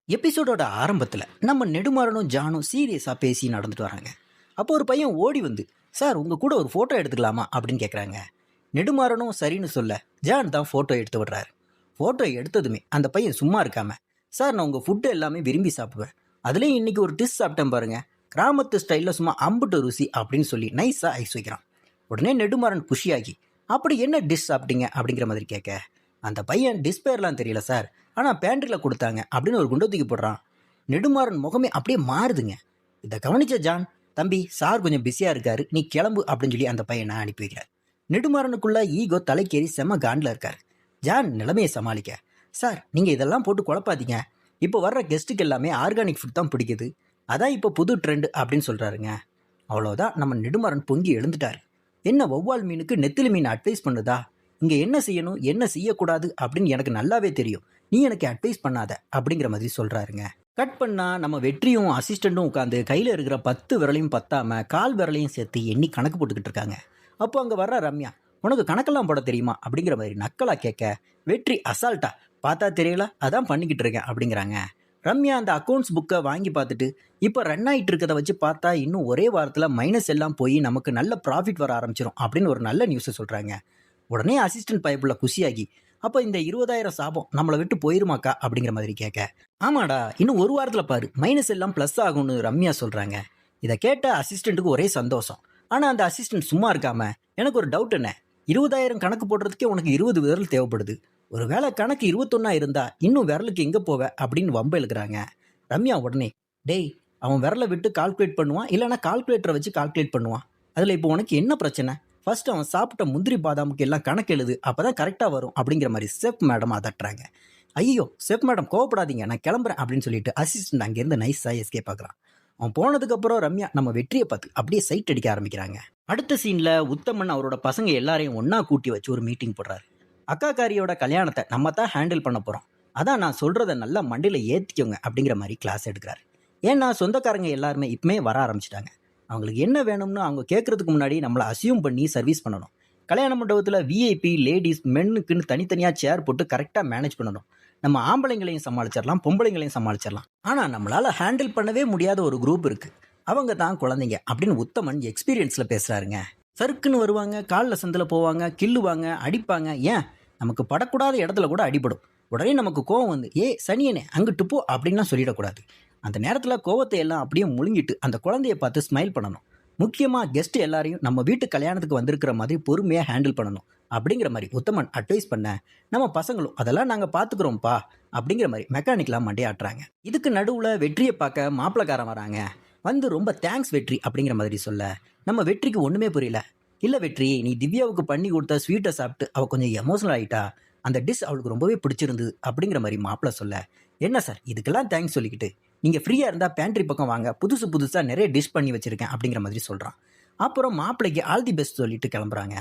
எபிசோடோட ஆரம்பத்தில் நம்ம நெடுமாறனும் ஜானும் சீரியஸாக பேசி நடந்துட்டு வராங்க. அப்போ ஒரு பையன் ஓடி வந்து, சார் உங்கள் கூட ஒரு ஃபோட்டோ எடுத்துக்கலாமா அப்படின்னு கேட்குறாங்க. நெடுமாறனும் சரின்னு சொல்ல ஜான் தான் ஃபோட்டோ எடுத்து விடுறாரு. ஃபோட்டோ எடுத்ததுமே அந்த பையன் சும்மா இருக்காம, சார் நான் உங்கள் ஃபுட்டு எல்லாமே விரும்பி சாப்பிடுவேன், அதுலேயும் இன்றைக்கி ஒரு டிஷ் சாப்பிட்டேன் பாருங்க, கிராமத்து ஸ்டைலில் சும்மா அம்புட்டு ருசி அப்படின்னு சொல்லி நைஸாக ஐஸ் வைக்கிறான். உடனே நெடுமாறன் குஷியாகி, அப்படி என்ன டிஷ் சாப்பிட்டீங்க அப்படிங்கிற மாதிரி கேட்க, அந்த பையன் டிஷ் பேர்லாம் தெரியல சார், ஆனால் பேண்ட்ரியில் கொடுத்தாங்க அப்படின்னு ஒரு குண்டை தூக்கி போடுறான். நெடுமாறன் முகமே அப்படியே மாறுதுங்க. இதை கவனிச்ச ஜான், தம்பி சார் கொஞ்சம் பிஸியாக இருக்காரு, நீ கிளம்பு அப்படின்னு சொல்லி அந்த பையனை அனுப்பி வைக்கிறார். நெடுமாறனுக்குள்ள ஈகோ தலைக்கேறி செம்ம காண்டில் இருக்கார். ஜான் நிலைமையை சமாளிக்க, சார் நீங்கள் இதெல்லாம் போட்டு குழப்பாதீங்க, இப்போ வர்ற கெஸ்ட்டுக்கு எல்லாமே ஆர்கானிக் ஃபுட் தான் பிடிக்குது, அதான் இப்போ புது ட்ரெண்டு அப்படின்னு சொல்கிறாருங்க. அவ்வளோதான், நம்ம நெடுமாறன் பொங்கி எழுந்துட்டார். என்ன வௌவால் மீனுக்கு நெத்திலி மீன் அட்வைஸ் பண்ணுதா, இங்கே என்ன செய்யணும் என்ன செய்யக்கூடாது அப்படின்னு எனக்கு நல்லாவே தெரியும், நீ எனக்கு அட்வைஸ் பண்ணாத அப்படிங்கிற மாதிரி சொல்கிறாருங்க. கட் பண்ணால் நம்ம வெற்றியும் அசிஸ்டண்ட்டும் உட்காந்து கையில் இருக்கிற 10 விரலையும் பத்தாம கால் விரலையும் சேர்த்து எண்ணி கணக்கு போட்டுக்கிட்டு இருக்காங்க. அப்போ அங்கே வர்ற ரம்யா, உனக்கு கணக்கெல்லாம் போட தெரியுமா அப்படிங்கிற மாதிரி நக்கலாக கேட்க, வெற்றி அசால்ட்டா, பார்த்தா தெரியல அதான் பண்ணிக்கிட்டு இருக்கேன் அப்படிங்கிறாங்க. ரம்யா அந்த அக்கௌண்ட்ஸ் புக்கை வாங்கி பார்த்துட்டு, இப்போ ரன் ஆகிட்டு இருக்கிறத வச்சு பார்த்தா இன்னும் ஒரே வாரத்தில் மைனஸ் எல்லாம் போய் நமக்கு நல்ல ப்ராஃபிட் வர ஆரம்பிச்சிடும் அப்படின்னு ஒரு நல்ல நியூஸை சொல்கிறாங்க. உடனே அசிஸ்டன்ட் பைப்புள்ள குஷியாகி, அப்போ இந்த 20,000 சாபம் நம்மளை விட்டு போயிருமாக்கா அப்படிங்கிற மாதிரி கேட்க, ஆமாடா இன்னும் ஒரு வாரத்தில் பாரு மைனஸ் எல்லாம் ப்ளஸ் ஆகும்னு ரம்யா சொல்கிறாங்க. இதை கேட்ட அசிஸ்டண்ட்டுக்கு ஒரே சந்தோஷம். ஆனால் அந்த அசிஸ்டன்ட் சும்மா இருக்காம, எனக்கு ஒரு டவுட், என்ன 20,000 கணக்கு போடுறதுக்கே உனக்கு 20 விரல் தேவைப்படுது, ஒரு வேளை கணக்கு 21 இருந்தால் இன்னும் விரலுக்கு எங்கே போவ அப்படின்னு வம்ப எழுக்கிறாங்க. ரம்யா உடனே, டேய் அவன் விரலை விட்டு கால்குலேட் பண்ணுவான், இல்லைனா கால்குலேட்டரை வச்சு கால்குலேட் பண்ணுவான், அதில் இப்போ உனக்கு என்ன பிரச்சனை, ஃபர்ஸ்ட் அவன் சாப்பிட்ட முந்திரி பாதாமுக்கு எல்லாம் கணக்கு எழுது, அப்போ தான் கரெக்டாக வரும் அப்படிங்கிற மாதிரி செஃப் மேடம் அதட்டுறாங்க. ஐயோ செஃப் மேடம் கோவப்படாதீங்க, நான் கிளம்புறேன் அப்படின்னு சொல்லிட்டு அசிஸ்டன்ட் அங்கேருந்து நைஸாக எஸ்கேப் ஆகுறான். அவன் போனதுக்கப்புறம் ரம்யா நம்ம வெற்றியை பார்த்து அப்படியே சைட் அடிக்க ஆரம்பிக்கிறாங்க. அடுத்த சீனில் உத்தமன் அவரோட பசங்க எல்லாரையும் ஒன்றா கூட்டி வச்சு ஒரு மீட்டிங் போடுறாரு. அக்காக்காரியோட கல்யாணத்தை நம்ம தான் ஹேண்டில் பண்ண போகிறோம், அதான் நான் சொல்கிறத நல்லா மண்டியில் ஏற்றிக்கோங்க அப்படிங்கிற மாதிரி கிளாஸ் எடுக்கிறாரு. ஏன்னா சொந்தக்காரங்க எல்லாருமே இப்போமே வர ஆரம்பிச்சிட்டாங்க. அவங்களுக்கு என்ன வேணும்னு அவங்க கேட்குறதுக்கு முன்னாடி நம்மளை அசியூம் பண்ணி சர்வீஸ் பண்ணணும். கல்யாண மண்டபத்தில் விஐபி லேடிஸ் மென்னுக்குன்னு தனித்தனியாக சேர் போட்டு கரெக்டாக மேனேஜ் பண்ணணும். நம்ம ஆம்பளைங்களையும் சமாளிச்சிடலாம், பொம்பளைங்களையும் சமாளிச்சிடலாம், ஆனால் நம்மளால் ஹேண்டில் பண்ணவே முடியாத ஒரு குரூப் இருக்குது, அவங்க தான் குழந்தைங்க அப்படின்னு உத்தமன் எக்ஸ்பீரியன்ஸில் பேசுகிறாருங்க. சறுக்குன்னு வருவாங்க, காலில் சந்தில் போவாங்க, கில்லுவாங்க, அடிப்பாங்க, ஏன் நமக்கு படக்கூடாத இடத்துல கூட அடிபடும். உடனே நமக்கு கோவம் வந்து, ஏ சனியனே அங்கிட்டு போ அப்படின்லாம் சொல்லிடக்கூடாது. அந்த நேரத்தில் கோவத்தை எல்லாம் அப்படியே முழுங்கிட்டு அந்த குழந்தைய பார்த்து ஸ்மைல் பண்ணணும். முக்கியமாக கெஸ்ட் எல்லாரையும் நம்ம வீட்டு கல்யாணத்துக்கு வந்திருக்கிற மாதிரி பொறுமையாக ஹேண்டில் பண்ணணும் அப்படிங்கிற மாதிரி உத்தமன் அட்வைஸ் பண்ண, நம்ம பசங்களும் அதெல்லாம் நாங்கள் பார்த்துக்குறோம்ப்பா அப்படிங்கிற மாதிரி மெக்கானிக்கெலாம் மண்டையாட்டுறாங்க. இதுக்கு நடுவில் வெற்றியை பார்க்க மாப்பிளக்காரன் வராங்க. வந்து ரொம்ப தேங்க்ஸ் வெற்றி அப்படிங்கிற மாதிரி சொல்ல, நம்ம வெற்றிக்கு ஒன்றுமே புரியல. இல்லை வெற்றி, நீ திவ்யாவுக்கு பண்ணி கொடுத்த ஸ்வீட்டை சாப்பிட்டு அவள் கொஞ்சம் எமோஷனல் ஆகிட்டா, அந்த டிஷ் அவளுக்கு ரொம்பவே பிடிச்சிருந்தது அப்படிங்கிற மாதிரி மாப்பிள்ளை சொல்ல, என்ன சார் இதுக்கெல்லாம் தேங்க்ஸ் சொல்லிக்கிட்டு, நீங்கள் ஃப்ரீயாக இருந்தால் பேண்ட்ரி பக்கம் வாங்க, புதுசாக நிறைய டிஷ் பண்ணி வச்சுருக்கேன் அப்படிங்கிற மாதிரி சொல்கிறான். அப்புறம் மாப்பிள்ளைக்கு ஆல் தி பெஸ்ட் சொல்லிட்டு கிளம்புறாங்க.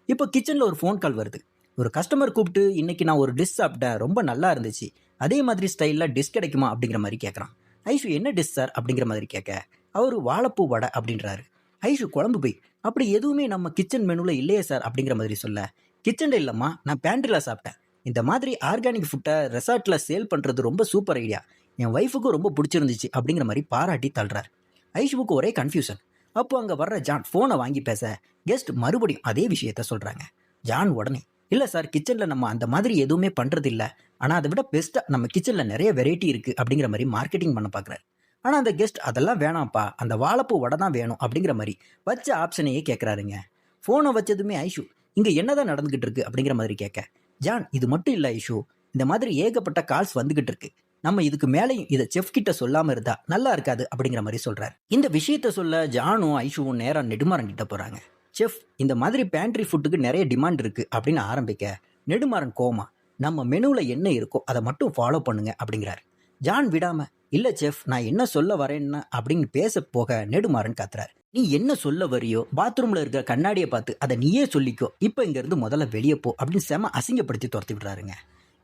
இப்போ கிச்சனில் ஒரு ஃபோன் கால் வருது. ஒரு கஸ்டமர் கூப்பிட்டு, இன்றைக்கி நான் ஒரு டிஷ் சாப்பிட்டேன், ரொம்ப நல்லா இருந்துச்சு, அதே மாதிரி ஸ்டைலில் டிஷ் கிடைக்குமா அப்படிங்கிற மாதிரி கேட்குறான். ஐஷு என்ன டிஷ் சார் அப்படிங்கிற மாதிரி கேட்க, அவர் வாழைப்பூ வடை அப்படின்றாரு. ஐஷு குழம்பு போய், அப்படி எதுவுமே நம்ம கிச்சன் மெனுவில் இல்லையே சார் அப்படிங்கிற மாதிரி சொல்ல, கிச்சனில் இல்லைம்மா நான் பேண்ட்ரியில் சாப்பிட்டேன், இந்த மாதிரி ஆர்கானிக் ஃபுட்டை ரெசார்ட்டில் சேல் பண்ணுறது ரொம்ப சூப்பர் ஐடியா, என் ஒய்ஃபுக்கும் ரொம்ப பிடிச்சிருந்துச்சு அப்படிங்கிற மாதிரி பாராட்டி தள்ளுறார். ஐஷுவுக்கு ஒரே கன்ஃபியூஷன். அப்போ அங்கே வர்ற ஜான் ஃபோனை வாங்கி பேச, கெஸ்ட் மறுபடியும் அதே விஷயத்த சொல்கிறாங்க. ஜான் உடனே, இல்லை சார் கிச்சனில் நம்ம அந்த மாதிரி எதுவுமே பண்ணுறது இல்லை, ஆனால் அதை விட பெஸ்ட்டாக நம்ம கிச்சனில் நிறைய வெரைட்டி இருக்குது அப்படிங்கிற மாதிரி மார்க்கெட்டிங் பண்ண பார்க்குறாரு. ஆனால் அந்த கெஸ்ட் அதெல்லாம் வேணாம்ப்பா, அந்த வாழைப்பூ வடை தான் வேணும் அப்படிங்கிற மாதிரி வச்ச ஆப்ஷனையே கேட்குறாருங்க. ஃபோனை வச்சதுமே ஐஷு, இங்கே என்னதான் நடந்துக்கிட்டு இருக்கு அப்படிங்கிற மாதிரி கேட்க, ஜான் இது மட்டும் இல்லை ஐஷு, இந்த மாதிரி ஏகப்பட்ட கால்ஸ் வந்துக்கிட்டு இருக்கு, நம்ம இதுக்கு மேலேயும் இதை செஃப் கிட்ட சொல்லாமல் இருந்தா நல்லா இருக்காது அப்படிங்கிற மாதிரி சொல்கிறார். இந்த விஷயத்த சொல்ல ஜானும் ஐஷுவும் நேராக நெடுமாறன் கிட்ட போகிறாங்க. செஃப் இந்த மாதிரி பேண்ட்ரி ஃபுட்டுக்கு நிறைய டிமாண்ட் இருக்குது அப்படின்னு ஆரம்பிக்க, நெடுமாறன் கோமா, நம்ம மெனுவில் என்ன இருக்கோ அதை மட்டும் ஃபாலோ பண்ணுங்க அப்படிங்கிறார். ஜான் விடாமல், இல்லை செஃப் நான் என்ன சொல்ல வரேன்னு அப்படின்னு பேச போக நெடுமாறன் காத்துறாரு. நீ என்ன சொல்ல வரியோ பாத்ரூமில் இருக்கிற கண்ணாடியை பார்த்து அதை நீயே சொல்லிக்கோ, இப்போ இங்கேருந்து முதல்ல வெளியே போ அப்படின்னு செம அசிங்கப்படுத்தி துரத்தி விடுறாருங்க.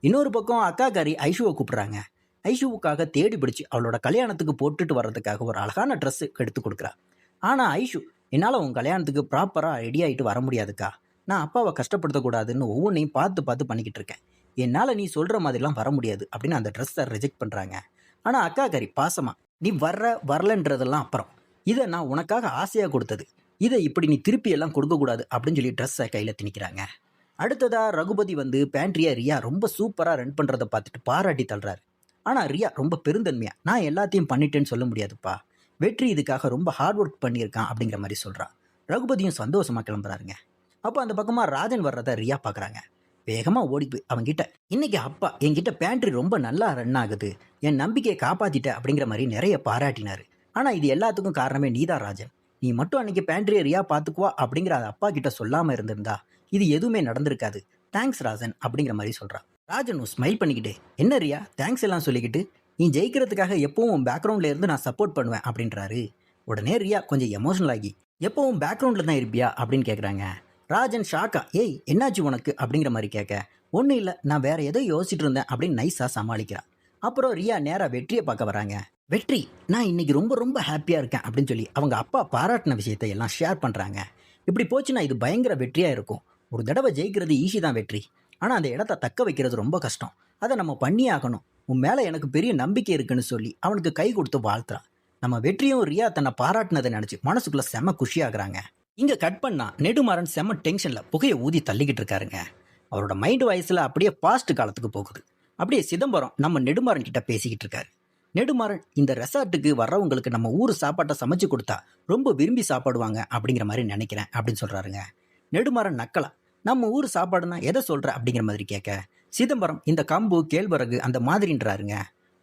இன்னொரு பக்கம் அக்காக்காரி ஐஷுவை கூப்பிட்றாங்க. ஐஷுவுக்காக தேடி பிடிச்சி அவளோட கல்யாணத்துக்கு போட்டுட்டு வர்றதுக்காக ஒரு அழகான ட்ரெஸ்ஸு எடுத்து கொடுக்குறா. ஆனால் ஐஷு, என்னால் உங்கள் கல்யாணத்துக்கு ப்ராப்பராக ரெடி ஆகிட்டு வர முடியாதுக்கா, நான் அப்பாவை கஷ்டப்படுத்தக்கூடாதுன்னு ஒவ்வொன்றையும் பார்த்து பண்ணிக்கிட்டு இருக்கேன், என்னால் நீ சொல்கிற மாதிரிலாம் வர முடியாது அப்படின்னு அந்த ட்ரெஸ்ஸை ரிஜெக்ட் பண்ணுறாங்க. ஆனால் அக்கா கறி பாசமா, நீ வரலன்றதெல்லாம் அப்புறம், இதை நான் உனக்காக ஆசையாக கொடுத்தது, இதை இப்படி நீ திருப்பி எல்லாம் கொடுக்கக்கூடாது அப்படின்னு சொல்லி ட்ரெஸ்ஸை கையில் திணிக்கிறாங்க. அடுத்ததா ரகுபதி வந்து பேண்ட்ரியா ரியா ரொம்ப சூப்பராக ரன் பண்ணுறதை பார்த்துட்டு பாராட்டி தள்ளுறாரு. ஆனால் ரியா ரொம்ப பெருந்தன்மையா, நான் எல்லாத்தையும் பண்ணிட்டேன்னு சொல்ல முடியாதுப்பா, வெற்றி இதுக்காக ரொம்ப ஹார்ட் ஒர்க் பண்ணியிருக்கான் அப்படிங்கிற மாதிரி சொல்கிறான். ரகுபதியும் சந்தோஷமாக கிளம்புறாருங்க. அப்போ அந்த பக்கமாக ராஜன் வர்றதை ரியா பார்க்குறாங்க. வேகமாக ஓடி போய் அவங்கிட்ட, இன்னைக்கு அப்பா என்கிட்ட பேண்ட்ரி ரொம்ப நல்லா ரன் ஆகுது, என் நம்பிக்கையை காப்பாற்றிட்ட அப்படிங்கிற மாதிரி நிறைய பாராட்டினார். ஆனால் இது எல்லாத்துக்கும் காரணமே நீதான் ராஜன், நீ மட்டும் அன்னைக்கு பேண்ட்ரியை ரியா பார்த்துக்குவா அப்படிங்கிற அது அப்பா கிட்ட சொல்லாமல் இருந்திருந்தா இது எதுவுமே நடந்திருக்காது, தேங்க்ஸ் ராஜன் அப்படிங்கிற மாதிரி சொல்கிறான். ராஜனும் ஸ்மைல் பண்ணிக்கிட்டு, என்ன ரியா தேங்க்ஸ் எல்லாம் சொல்லிக்கிட்டு, நீ ஜெயிக்கிறதுக்காக எப்பவும் பேக்ரவுண்டில் இருந்து நான் சப்போர்ட் பண்ணுவேன் அப்படின்றாரு. உடனே ரியா கொஞ்சம் எமோஷனல் ஆகி, எப்பவும் பேக்ரவுண்டில் தான் இருப்பியா அப்படின்னு கேட்குறாங்க. ராஜன் ஷாக்கா, ஏய் என்னாச்சு உனக்கு அப்படிங்கிற மாதிரி கேட்க, ஒன்றும் இல்லை நான் வேற ஏதோ யோசிச்சுட்டு இருந்தேன் அப்படின்னு நைஸாக சமாளிக்கிறான். அப்புறம் ரியா நேராக வெற்றியை பார்க்க வராங்க. வெற்றி, நான் இன்னைக்கு ரொம்ப ரொம்ப ஹாப்பியாக இருக்கேன் அப்படின்னு சொல்லி அவங்க அப்பா பாராட்டின விஷயத்தை எல்லாம் ஷேர் பண்ணுறாங்க. இப்படி போச்சுன்னா இது பயங்கர வெற்றியாக இருக்கும். ஒரு தடவை ஜெயிக்கிறது ஈஸி தான் வெற்றி, ஆனால் அந்த இடத்த தக்க வைக்கிறது ரொம்ப கஷ்டம், அதை நம்ம பண்ணியே ஆகணும், உன் மேலே எனக்கு பெரிய நம்பிக்கை இருக்குன்னு சொல்லி அவனுக்கு கை கொடுத்து வாழ்த்துறான். நம்ம வெற்றியும் ரியா தன்னை பாராட்டினதை நினச்சி மனசுக்குள்ளே செம குஷியாகிறாங்க. இங்கே கட் பண்ணா நெடுமாறன் செம டென்ஷனில் புகையை ஊதி தள்ளிக்கிட்டு இருக்காருங்க. அவரோட மைண்டு வயசில் அப்படியே பாஸ்ட் காலத்துக்கு போகுது. அப்படியே சிதம்பரம் நம்ம நெடுமாறன் கிட்ட பேசிக்கிட்டு இருக்காரு. நெடுமாறன், இந்த ரெசார்ட்டுக்கு வர்றவங்களுக்கு நம்ம ஊர் சாப்பாட்டை சமைச்சு கொடுத்தா ரொம்ப விரும்பி சாப்பிடுவாங்க அப்படிங்கிற மாதிரி நினைக்கிறேன் அப்படின்னு சொல்கிறாருங்க. நெடுமாறன் நக்கலா, நம்ம ஊர் சாப்பாடுனா எதை சொல்கிற அப்படிங்கிற மாதிரி கேட்க, சிதம்பரம் இந்த கம்பு கேழ்வரகு அந்த மாதிரின்றாருங்க.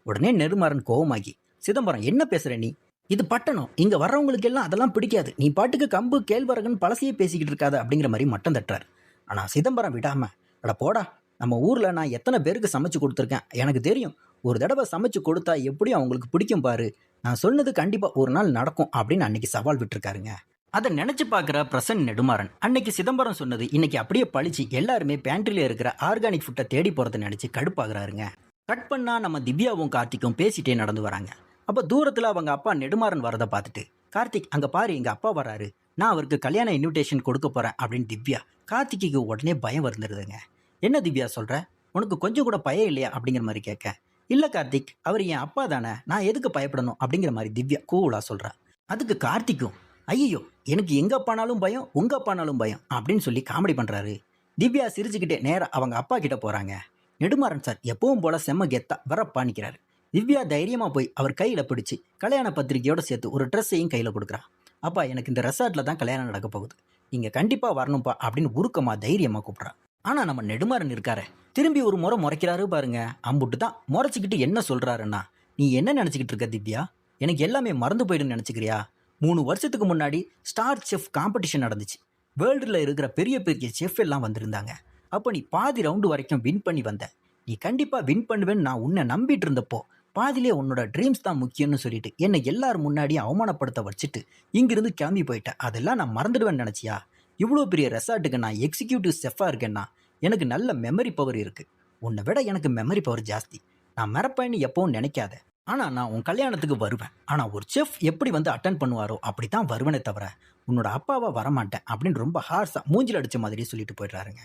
உடனே நெடுமாறன் கோவமாகி, சிதம்பரம் என்ன பேசுகிற நீ, இது பட்டணம், இங்கே வர்றவங்களுக்கு எல்லாம் அதெல்லாம் பிடிக்காது, நீ பாட்டுக்கு கம்பு கேழ்வரகுன்னு பழசையே பேசிக்கிட்டு இருக்காது அப்படிங்கிற மாதிரி மட்டம் தட்டுறாரு. ஆனால் சிதம்பரம் விடாமல், அட போடா, நம்ம ஊரில் நான் எத்தனை பேருக்கு சமைச்சு கொடுத்துருக்கேன் எனக்கு தெரியும், ஒரு தடவை சமைச்சு கொடுத்தா எப்படியும் அவங்களுக்கு பிடிக்கும் பாரு, நான் சொன்னது கண்டிப்பாக ஒரு நாள் நடக்கும் அப்படின்னு அன்னைக்கு சவால் விட்டுருக்காருங்க. அதை நினச்சி பார்க்குற பிரசன் நெடுமாறன் அன்னைக்கு சிதம்பரம் சொன்னது இன்னைக்கு அப்படியே பழிச்சு எல்லாருமே பேண்ட்ரியில் இருக்கிற ஆர்கானிக் ஃபுட்டை தேடி போகிறத நினச்சி கடுப்பாகிறாருங்க. கட் பண்ணால் நம்ம திவ்யாவும் கார்த்திக்கும் பேசிட்டே நடந்து வராங்க. அப்போ தூரத்தில் அவங்க அப்பா நெடுமாறன் வரதை பார்த்துட்டு, கார்த்திக் அங்கே பாரு எங்கள் அப்பா வராரு, நான் அவருக்கு கல்யாண இன்விடேஷன் கொடுக்க போகிறேன் அப்படின்னு திவ்யா. கார்த்திக்கு உடனே பயம் வந்துடுதுங்க. என்ன திவ்யா சொல்கிற, உனக்கு கொஞ்சம் கூட பயம் இல்லையா அப்படிங்கிற மாதிரி கேட்க, இல்லை கார்த்திக் அவர் என் அப்பா தானே, நான் எதுக்கு பயப்படணும் அப்படிங்கிற மாதிரி திவ்யா கூலாக சொல்கிறா. அதுக்கு கார்த்திக்கும், ஐயோ எனக்கு எங்கள் அப்பானாலும் பயம் உங்கள் அப்பானாலும் பயம் அப்படின்னு சொல்லி காமெடி பண்ணுறாரு. திவ்யா சிரிச்சுக்கிட்டே நேராக அவங்க அப்பா கிட்ட போகிறாங்க. நெடுமாறன் சார் எப்பவும் போல செம்ம கெத்தா வரப்பா நிற்கிறாரு. திவ்யா தைரியமாக போய் அவர் கையில் பிடிச்சி கல்யாண பத்திரிக்கையோடு சேர்த்து ஒரு ட்ரெஸ்ஸையும் கையில் கொடுக்குறான். அப்பா எனக்கு இந்த ரெசார்ட்டில் தான் கல்யாணம் நடக்க போகுது, நீங்கள் கண்டிப்பாக வரணும்ப்பா அப்படின்னு உருக்கமாக தைரியமாக கூப்பிட்றான். ஆனால் நம்ம நெடுமாறன் இருக்காரு, திரும்பி ஒரு முறை முறைக்கிறாரு பாருங்க. அம்புட்டு தான் முறைச்சிக்கிட்டு என்ன சொல்கிறாருன்னா, நீ என்ன நினச்சிக்கிட்டு இருக்க திவ்யா, எனக்கு எல்லாமே மறந்து போயிடுன்னு நினச்சிக்கிறியா, 3 வருஷத்துக்கு முன்னாடி ஸ்டார் செஃப் காம்படிஷன் நடந்துச்சு, வேர்ல்டில் இருக்கிற பெரிய பெரிய செஃப் எல்லாம் வந்திருந்தாங்க, அப்போ நீ பாதி ரவுண்டு வரைக்கும் வின் பண்ணி வந்த, நீ கண்டிப்பாக வின் பண்ணுவேன்னு நான் உன்னை நம்பிட்டு இருந்தப்போ பாதிலே உன்னோட ட்ரீம்ஸ் தான் முக்கியம்னு சொல்லிட்டு என்னை எல்லாரும் முன்னாடி அவமானப்படுத்த வச்சுட்டு இங்கிருந்து கிளம்பி போயிட்டேன், அதெல்லாம் நான் மறந்துடுவேன்னு நினச்சியா, இவ்வளோ பெரிய ரெசார்ட்டுக்கு நான் எக்ஸிக்யூட்டிவ் செஃப்பாக இருக்கேன்னா எனக்கு நல்ல மெமரி பவர் இருக்குது, உன்னை விட எனக்கு மெமரி பவர் ஜாஸ்தி, நான் மறப்பேன்னு எப்பவும் நினைக்காத, ஆனால் நான் உன் கல்யாணத்துக்கு வருவேன், ஆனால் ஒரு செஃப் எப்படி வந்து அட்டன் பண்ணுவாரோ அப்படி தான் வருவேனே தவிர உன்னோட அப்பாவை வரமாட்டேன் அப்படின்னு ரொம்ப ஹார்ஸாக மூஞ்சில் அடித்த மாதிரி சொல்லிட்டு போயிடுறாருங்க.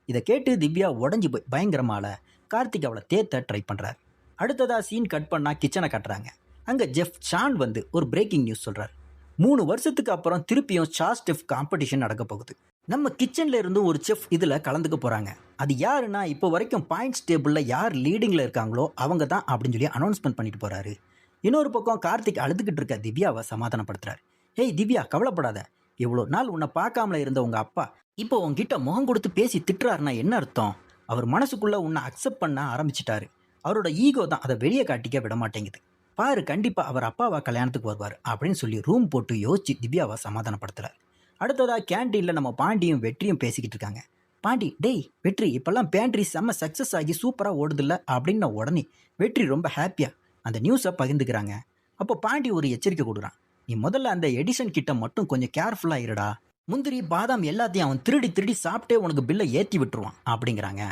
இதை கேட்டு திவ்யா உடஞ்சி போய் பயங்கரமால கார்த்திக் அவளை தேத்த ட்ரை பண்ணுறாரு. அடுத்ததாக சீன் கட் பண்ணால் கிச்சனை கட்டுறாங்க. அங்கே ஜெஃப் ஷான் வந்து ஒரு பிரேக்கிங் நியூஸ் சொல்கிறார். 3 வருஷத்துக்கு அப்புறம் திருப்பியும் சாஸ் செஃப் காம்படிஷன் நடக்க போகுது, நம்ம கிச்சனில் இருந்து ஒரு செஃப் இதில் கலந்துக்க போகிறாங்க, அது யாருன்னா இப்போ வரைக்கும் பாயிண்ட்ஸ் டேபிளில் யார் லீடிங்கில் இருக்காங்களோ அவங்க தான் அப்படின்னு சொல்லி அனௌன்ஸ்மெண்ட் பண்ணிட்டு போகிறாரு. இன்னொரு பக்கம் கார்த்திக் அழுதுகிட்டு இருக்க திவ்யாவை சமாதானப்படுத்துறாரு. ஏய் திவ்யா கவலைப்படாத, இவ்வளோ நாள் உன்னை பார்க்காமல இருந்த உங்கள் அப்பா இப்போ உங்ககிட்ட முகம் கொடுத்து பேசி திட்டுறாருன்னா என்ன அர்த்தம், அவர் மனசுக்குள்ளே உன்னை அக்செப்ட் பண்ண ஆரம்பிச்சிட்டாரு, அவரோட ஈகோ தான் அதை வெளியே காட்டிக்க விட மாட்டேங்குது, பாரு கண்டிப்பாக அவர் அப்பாவா கல்யாணத்துக்கு வருவார் அப்படின்னு சொல்லி ரூம் போட்டு யோசிச்சு திவ்யாவை சமாதானப்படுத்துறாரு. அடுத்ததாக கேண்டீனில் நம்ம பாண்டியும் வெற்றியும் பேசிக்கிட்டு இருக்காங்க. பாண்டி, டேய் வெற்றி, இப்போல்லாம் பேண்ட்ரி செம்ம சக்ஸஸ் ஆகி சூப்பராக ஓடுதில்ல அப்படின்ன உடனே வெற்றி ரொம்ப ஹாப்பியாக அந்த நியூஸை பகிர்ந்துக்கிறாங்க. அப்போ பாண்டி ஒரு எச்சரிக்கை கொடுக்குறான், நீ முதல்ல அந்த எடிசன் கிட்ட மட்டும் கொஞ்சம் கேர்ஃபுல்லாக இருடா, முந்திரி பாதாம் எல்லாத்தையும் அவன் திருடி திருடி சாப்பிட்டே உனக்கு பில்லை ஏற்றி விட்டுருவான் அப்படிங்கிறாங்க.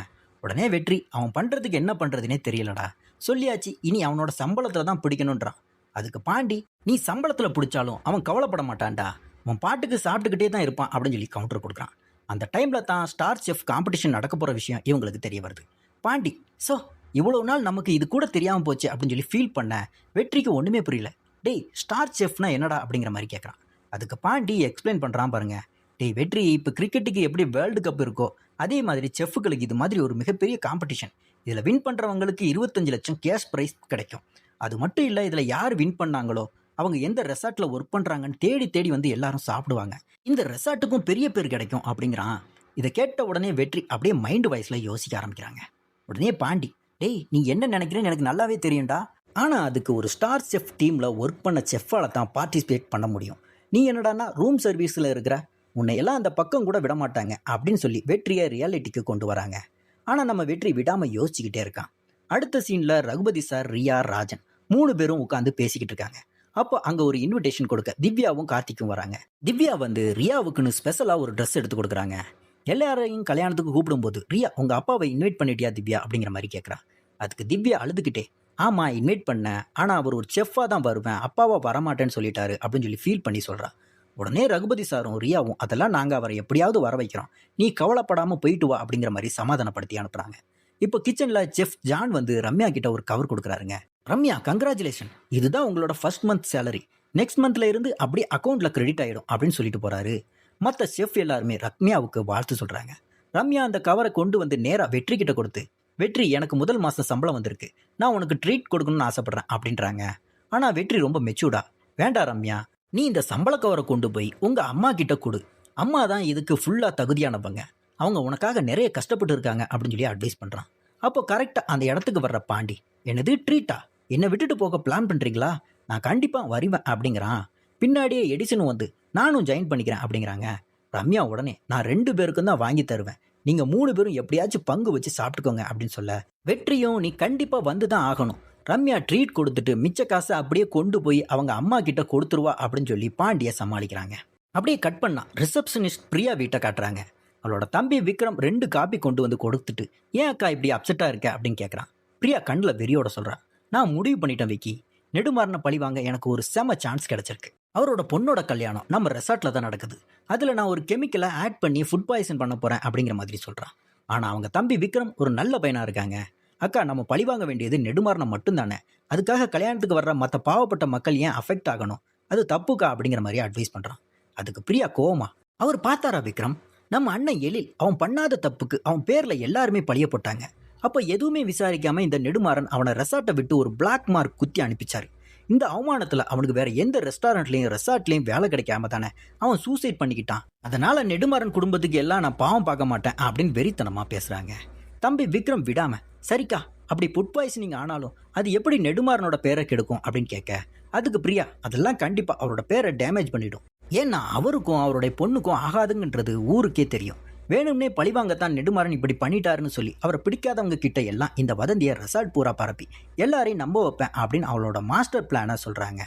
உடனே வெற்றி, அவன் பண்ணுறதுக்கு என்ன பண்ணுறதுனே தெரியலடா, சொல்லியாச்சு இனி அவனோட சம்பளத்தில் தான் பிடிக்கணுன்றான். அதுக்கு பாண்டி, நீ சம்பளத்தில் பிடிச்சாலும் அவன் கவலைப்பட மாட்டான்டா, அவன் பாட்டுக்கு சாப்பிட்டுக்கிட்டே தான் இருப்பான் அப்படின்னு சொல்லி கவுண்டர் கொடுக்குறான். அந்த டைமில் தான் ஸ்டார் செஃப் காம்படிஷன் நடக்க போகிற விஷயம் இவங்களுக்கு தெரிய வருது. பாண்டி, ஸோ இவ்வளோ நாள் நமக்கு இது கூட தெரியாமல் போச்சு அப்படின்னு சொல்லி ஃபீல் பண்ண வெற்றிக்கு ஒன்றுமே புரியல. டேய் ஸ்டார் செஃப்னா என்னடா அப்படிங்கிற மாதிரி கேட்குறான். அதுக்கு பாண்டி எக்ஸ்பிளைன் பண்ணுறான் பாருங்க. டேய் வெற்றி, இப்போ கிரிக்கெட்டுக்கு எப்படி வேர்ல்டு கப் இருக்கோ அதே மாதிரி செஃப்புகளுக்கு இது மாதிரி ஒரு மிகப்பெரிய காம்படிஷன். இதில் வின் பண்ணுறவங்களுக்கு 25 லட்சம் கேஷ் ப்ரைஸ் கிடைக்கும். அது மட்டும் இல்லை, இதில் யார் வின் பண்ணாங்களோ அவங்க எந்த ரெசார்ட்டில் ஒர்க் பண்ணுறாங்கன்னு தேடி தேடி வந்து எல்லாரும் சாப்பிடுவாங்க. இந்த ரெசார்ட்டுக்கும் பெரிய பேர் கிடைக்கும் அப்படிங்கிறான். இதை கேட்ட உடனே வெற்றி அப்படியே மைண்டு வாய்ஸில் யோசிக்க ஆரம்பிக்கிறாங்க. உடனே பாண்டி, டேய் நீ என்ன நினைக்கிறேன்னு எனக்கு நல்லாவே தெரியும்டா. ஆனால் அதுக்கு ஒரு ஸ்டார் செஃப் டீமில் ஒர்க் பண்ண செஃப்பால் தான் பார்ட்டிசிபேட் பண்ண முடியும். நீ என்னடானா ரூம் சர்வீஸில் இருக்கிற, உன்னை எல்லாம் அந்த பக்கம் கூட விட மாட்டாங்க அப்படின்னு சொல்லி வெற்றியை ரியாலிட்டிக்கு கொண்டு வராங்க. ஆனால் நம்ம வெற்றி விடாமல் யோசிச்சுக்கிட்டே இருக்கான். அடுத்த சீனில் ரகுபதி சார், ரியா, ராஜன் 3 பேரும் உட்காந்து பேசிக்கிட்டு இருக்காங்க. அப்போ அங்கே ஒரு இன்விடேஷன் கொடுக்க திவ்யாவும் கார்த்திக்கும் வராங்க. திவ்யா வந்து ரியாவுக்குன்னு ஸ்பெஷலாக ஒரு ட்ரெஸ் எடுத்து கொடுக்குறாங்க. எல்லாரையும் கல்யாணத்துக்கு கூப்பிடும்போது ரியா உங்கள் அப்பாவை இன்வைட் பண்ணிட்டியா திவ்யா அப்படிங்கிற மாதிரி கேட்குறா. அதுக்கு திவ்யா அழுதுகிட்டே, ஆமாம் இன்வைட் பண்ணேன், ஆனால் அவர் ஒரு செஃப்பாக தான் வருவேன், அப்பாவா வரமாட்டேன்னு சொல்லிட்டாரு அப்படின்னு சொல்லி ஃபீல் பண்ணி சொல்கிறா. உடனே ரகுபதி சாரும் ரியாவும், அதெல்லாம் நாங்கள் அவரை எப்படியாவது வர வைக்கிறோம், நீ கவலைப்படாமல் போயிட்டு வா அப்படிங்கிற மாதிரி சமாதானப்படுத்தி அனுப்புகிறாங்க. இப்போ கிச்சனில் செஃப் ஜான் வந்து ரம்யா கிட்ட ஒரு கவர் கொடுக்குறாருங்க. ரம்யா கங்க்ராச்சுலேஷன், இதுதான் உங்களோட ஃபர்ஸ்ட் மந்த் சேலரி, நெக்ஸ்ட் மந்த்ல இருந்து அப்படியே அக்கௌண்ட்டில் கிரெடிட் ஆகிடும் அப்படின்னு சொல்லிட்டு போகிறாரு. மற்ற செஃப் எல்லாருமே ரம்யாவுக்கு வாழ்த்து சொல்கிறாங்க. ரம்யா அந்த கவரை கொண்டு வந்து நேராக வெற்றி கிட்ட கொடுத்து, வெற்றி எனக்கு முதல் மாதம் சம்பளம் வந்திருக்கு, நான் உனக்கு ட்ரீட் கொடுக்கணும்னு ஆசைப்பட்றேன் அப்படின்றாங்க. ஆனால் வெற்றி ரொம்ப மெச்சூர்டா, வேண்டாம் ரம்யா, நீ இந்த சம்பள கவரை கொண்டு போய் உங்கள் அம்மா கிட்ட கொடு, அம்மா தான் இதுக்கு ஃபுல்லாக தகுதியானவங்க, அவங்க உனக்காக நிறைய கஷ்டப்பட்டு இருக்காங்க அப்படின்னு சொல்லி அட்வைஸ் பண்ணுறான். அப்போ கரெக்டாக அந்த இடத்துக்கு வர்ற பாண்டி, என்னது ட்ரீட்டா, என்னை விட்டுட்டு போக பிளான் பண்ணுறீங்களா, நான் கண்டிப்பாக வருவேன் அப்படிங்கிறான். பின்னாடியே எடிசனும் வந்து நானும் ஜாயின் பண்ணிக்கிறேன் அப்படிங்கிறாங்க. ரம்யா உடனே, நான் 2 பேருக்கும் தான் வாங்கி தருவேன், நீங்கள் 3 பேரும் எப்படியாச்சும் பங்கு வச்சு சாப்பிட்டுக்கோங்க அப்படின்னு சொல்ல, வெற்றியும் நீ கண்டிப்பாக வந்து தான் ஆகணும், ரம்யா ட்ரீட் கொடுத்துட்டு மிச்ச காசை அப்படியே கொண்டு போய் அவங்க அம்மா கிட்ட கொடுத்துருவா அப்படின்னு சொல்லி பாண்டியை சமாளிக்கிறாங்க. அப்படியே கட் பண்ணா ரிசப்ஷனிஸ்ட் பிரியா வீட்டை காட்டுறாங்க. அவளோட தம்பி விக்ரம் 2 காப்பி கொண்டு வந்து கொடுத்துட்டு, ஏன் அக்கா இப்படி அப்செட்டாக இருக்க அப்படின்னு கேட்குறான். பிரியா கண்ணில் வெறியோட சொல்கிறான், நான் முடிவு பண்ணிட்டேன் விக்கி, நெடுமாறனை பழிவாங்க எனக்கு ஒரு செம சான்ஸ் கிடச்சிருக்கு. அவரோட பொண்ணோட கல்யாணம் நம்ம ரெசார்ட்டில் தான் நடக்குது, அதில் நான் ஒரு கெமிக்கலை ஆட் பண்ணி ஃபுட் பாய்சன் பண்ண போகிறேன் அப்படிங்கிற மாதிரி சொல்கிறான். ஆனால் அவங்க தம்பி விக்ரம் ஒரு நல்ல பையனாக இருக்காங்க. அக்கா நம்ம பழிவாங்க வேண்டியது நெடுமாறனை மட்டும்தானே, அதுக்காக கல்யாணத்துக்கு வர்ற மற்ற பாவப்பட்ட மக்கள் ஏன் அஃபெக்ட் ஆகணும், அது தப்புக்கா அப்படிங்கிற மாதிரி அட்வைஸ் பண்ணுறான். அதுக்கு பிரியா கோவமா, அவர் பார்த்தாரா விக்ரம், நம்ம அண்ணன் எழில் அவன் பண்ணாத தப்புக்கு அவன் பேரில் எல்லாருமே பழிய போட்டாங்க, அப்போ எதுவுமே விசாரிக்காமல் இந்த நெடுமாறன் அவனை ரெசார்ட்டை விட்டு ஒரு பிளாக் மார்க் குத்தி அனுப்பிச்சார். இந்த அவமானத்தில் அவனுக்கு வேற எந்த ரெசார்ட்லேயும் வேலை கிடைக்காம தானே அவன் சூசைட் பண்ணிக்கிட்டான். அதனால நெடுமாறன் குடும்பத்துக்கு எல்லாம் நான் பாவம் பார்க்க மாட்டேன் அப்படின்னு வெறித்தனமாக பேசுகிறாங்க. தம்பி விக்ரம் விடாம, சரிக்கா அப்படி ஃபுட் பாய்சனிங் ஆனாலும் அது எப்படி நெடுமாறனோட பேரை கெடுக்கும் அப்படின்னு கேட்க, அதுக்கு பிரியா, அதெல்லாம் கண்டிப்பாக அவரோட பேரை டேமேஜ் பண்ணிடும், ஏன்னா அவருக்கும் அவருடைய பொண்ணுக்கும் ஆகாதுங்கன்றது ஊருக்கே தெரியும், வேணும்னே பழிவாங்கத்தான் நெடுமாறன் இப்படி பண்ணிட்டாருன்னு சொல்லி அவரை பிடிக்காதவங்க கிட்ட எல்லாம் இந்த வதந்தியை ரெசார்ட் பூரா பரப்பி எல்லாரையும் நம்ப வைப்பேன் அப்படின்னு அவளோட மாஸ்டர் பிளானை சொல்கிறாங்க.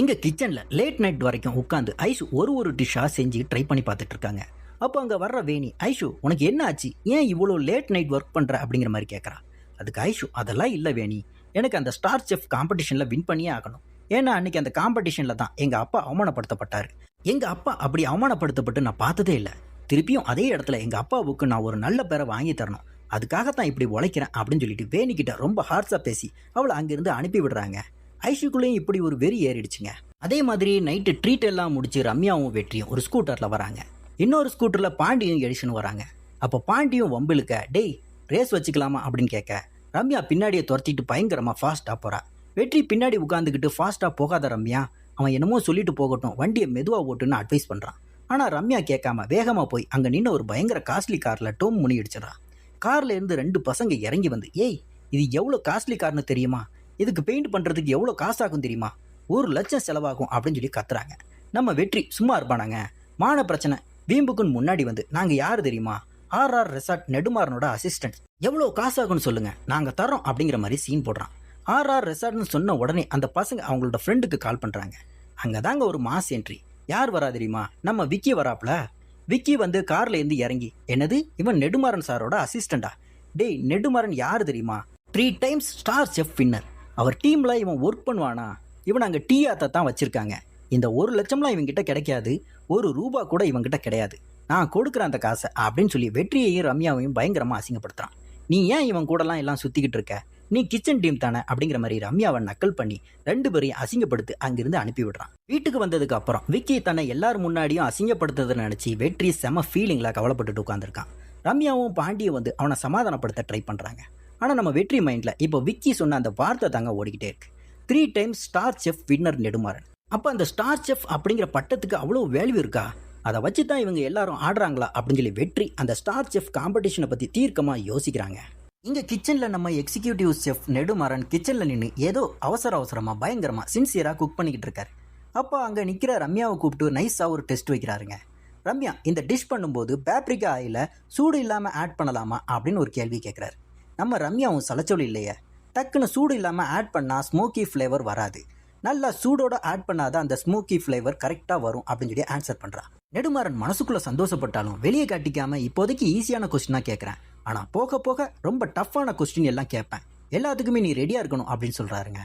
இங்கே கிச்சனில் லேட் நைட் வரைக்கும் உட்காந்து ஐஷு ஒரு டிஷ்ஷாக செஞ்சு ட்ரை பண்ணி பார்த்துட்டு இருக்காங்க. அப்போ அங்கே வர்ற வேணி, ஐஷு உனக்கு என்ன ஆச்சு, ஏன் இவ்வளோ லேட் நைட் ஒர்க் பண்ணுற அப்படிங்கிற மாதிரி கேட்குறா. அதுக்கு ஐஷு, அதெல்லாம் இல்லை வேணி, எனக்கு அந்த ஸ்டார் செஃப் காம்படிஷனில் வின் பண்ணியே ஆகணும், ஏன்னா அன்றைக்கி அந்த காம்படிஷனில் தான் எங்கள் அப்பா அவமானப்படுத்தப்பட்டார், எங்கள் அப்பா அப்படி அவமானப்படுத்தப்பட்டு நான் பார்த்ததே இல்லை, திருப்பியும் அதே இடத்துல எங்கள் அப்பாவுக்கு நான் ஒரு நல்ல பேரை வாங்கி தரணும், அதுக்காகத்தான் இப்படி உழைக்கிறேன் அப்படின்னு சொல்லிட்டு வேணிக்கிட்ட ரொம்ப ஹார்ஸாக பேசி அவளை அங்கேருந்து அனுப்பி விடுறாங்க. ஐஷுக்குள்ளேயும் இப்படி ஒரு வெறி ஏறிடுச்சுங்க. அதே மாதிரி நைட்டு ட்ரீட் எல்லாம் முடிச்சு ரம்யாவும் வெற்றியும் ஒரு ஸ்கூட்டரில் வராங்க. இன்னொரு ஸ்கூட்டரில் பாண்டியும் எடிஷனும் வராங்க. அப்போ பாண்டியும் வம்பிழுக்க, டேய் ரேஸ் வச்சுக்கலாமா அப்படின்னு கேட்க, ரம்யா பின்னாடியே துரத்திட்டு பயங்கரமாக ஃபாஸ்ட்டாக போகிறா. வெற்றி பின்னாடி உட்காந்துக்கிட்டு, ஃபாஸ்ட்டாக போகாத ரம்யா, அவன் என்னமோ சொல்லிட்டு போகட்டும், வண்டியை மெதுவாக ஓட்டுன்னு அட்வைஸ் பண்ணுறான். ஆனால் ரம்யா கேட்காம வேகமாக போய் அங்கே நின்று ஒரு பயங்கர காஸ்ட்லி காரில் டோம் முனிடிச்சிடறான். காரில் இருந்து 2 பசங்க இறங்கி வந்து, ஏய் இது எவ்வளோ காஸ்ட்லி கார்னு தெரியுமா, இதுக்கு பெயிண்ட் பண்ணுறதுக்கு எவ்வளோ காசாகும் தெரியுமா, 1 லட்சம் செலவாகும் அப்படின்னு சொல்லி கத்துறாங்க. நம்ம வெற்றி சும்மா இருப்பானாங்க, மான பிரச்சனை வீம்புக்குன்னு முன்னாடி வந்து, நாங்கள் யார் தெரியுமா, RR ரெசார்ட் நெடுமாறனோட அசிஸ்டன்ட், எவ்வளோ காசாகும்னு சொல்லுங்கள் நாங்கள் தரோம் அப்படிங்கிற மாதிரி சீன் போடுறான். RR ரெசார்ட்னு சொன்ன உடனே அந்த பசங்க அவங்களோட ஃப்ரெண்டுக்கு கால் பண்ணுறாங்க. அங்கே தாங்க ஒரு மாஸ் என்ட்ரி. யார் வரா தெரியுமா, நம்ம விக்கி வராப்ல. விக்கி வந்து கார்ல இருந்து இறங்கி, என்னது இவன் நெடுமாறன் சாரோட அசிஸ்டண்டா, டேய் நெடுமாறன் யார் தெரியுமா, 3 டைம்ஸ் ஸ்டார் செஃப் வின்னர், அவர் டீமில் இவன் ஒர்க் பண்ணுவானா, இவன் அங்கே டீ ஆத்த தான் வச்சுருக்காங்க, இந்த 1 லட்சம்லாம் இவங்கிட்ட கிடைக்காது, 1 ரூபா கூட இவங்கிட்ட கிடையாது, நான் கொடுக்குறேன் அந்த காசை அப்படின்னு சொல்லி வெற்றியையும் ரம்யாவையும் பயங்கரமாக அசிங்கப்படுத்துகிறான். நீ ஏன் இவன் கூடலாம் எல்லாம் சுற்றிக்கிட்டு இருக்க, நீ கிச்சன் டீம் தானே அப்படிங்கிற மாதிரி ரம்யாவை நக்கல் பண்ணி 2 பேரையும் அசிங்கப்படுத்தி அங்கிருந்து அனுப்பி விடுறான். வீட்டுக்கு வந்ததுக்கு அப்புறம் விக்கி தன்னை எல்லாரும் முன்னாடியும் அசிங்கப்படுத்துறதை நினைச்சு வெற்றி செம ஃபீலிங்ல கவலைப்பட்டுட்டு உட்காந்துருக்கான். ரம்யாவும் பாண்டியும் வந்து அவனை சமாதானப்படுத்த ட்ரை பண்றாங்க. ஆனா நம்ம வெற்றி மைண்ட்ல இப்போ விக்கி சொன்ன அந்த வார்த்தை தாங்க ஓடிக்கிட்டே இருக்கு. 3 times star chef winner Nedumaran. அப்ப அந்த ஸ்டார் செஃப் அப்படிங்கிற பட்டத்துக்கு அவ்வளோ வேல்யூ இருக்கா? அதை வச்சு தான் இவங்க எல்லாரும் ஆடுறாங்களா அப்படின்னு சொல்லி வெற்றி அந்த ஸ்டார் செஃப் காம்படிஷனை பத்தி தீர்க்கமா யோசிக்கிறாங்க. இங்க கிச்சன்ல நம்ம எக்ஸிக்யூட்டிவ் செஃப் நெடுமாறன் கிச்சன்ல நின்று ஏதோ அவசரமா பயங்கரமா சின்சியரா குக் பண்ணிக்கிட்டு இருக்காரு. அப்போ அங்க நிக்கிற ரம்யாவை கூப்பிட்டு நைஸா ஒரு டெஸ்ட் வைக்கிறாருங்க. ரம்யா, இந்த டிஷ் பண்ணும்போது பேப்ரிகா ஆயில சூடு இல்லாம ஆட் பண்ணலாமா அப்படின்னு ஒரு கேள்வி கேட்கிறாரு. நம்ம ரம்யாவும் சலச்சொலி இல்லையே, டக்குன்னு சூடு இல்லாம ஆட் பண்ணா ஸ்மோக்கி ஃப்ளேவர் வராது, நல்லா சூடோட ஆட் பண்ணாதான் அந்த ஸ்மோக்கி ஃப்ளேவர் கரெக்டா வரும் அப்படின்னு சொல்லி ஆன்சர் பண்றா. நெடுமாறன் மனசுக்குள்ள சந்தோஷப்பட்டாலும் வெளியே காட்டிக்காம இப்போதைக்கு ஈஸியான கொஸ்டினா கேட்கறேன், ஆனா போக போக ரொம்ப டஃப்பான கொஸ்டின் எல்லாம் கேட்பேன், எல்லாத்துக்குமே நீ ரெடியா இருக்கணும் அப்படின்னு சொல்றாருங்க.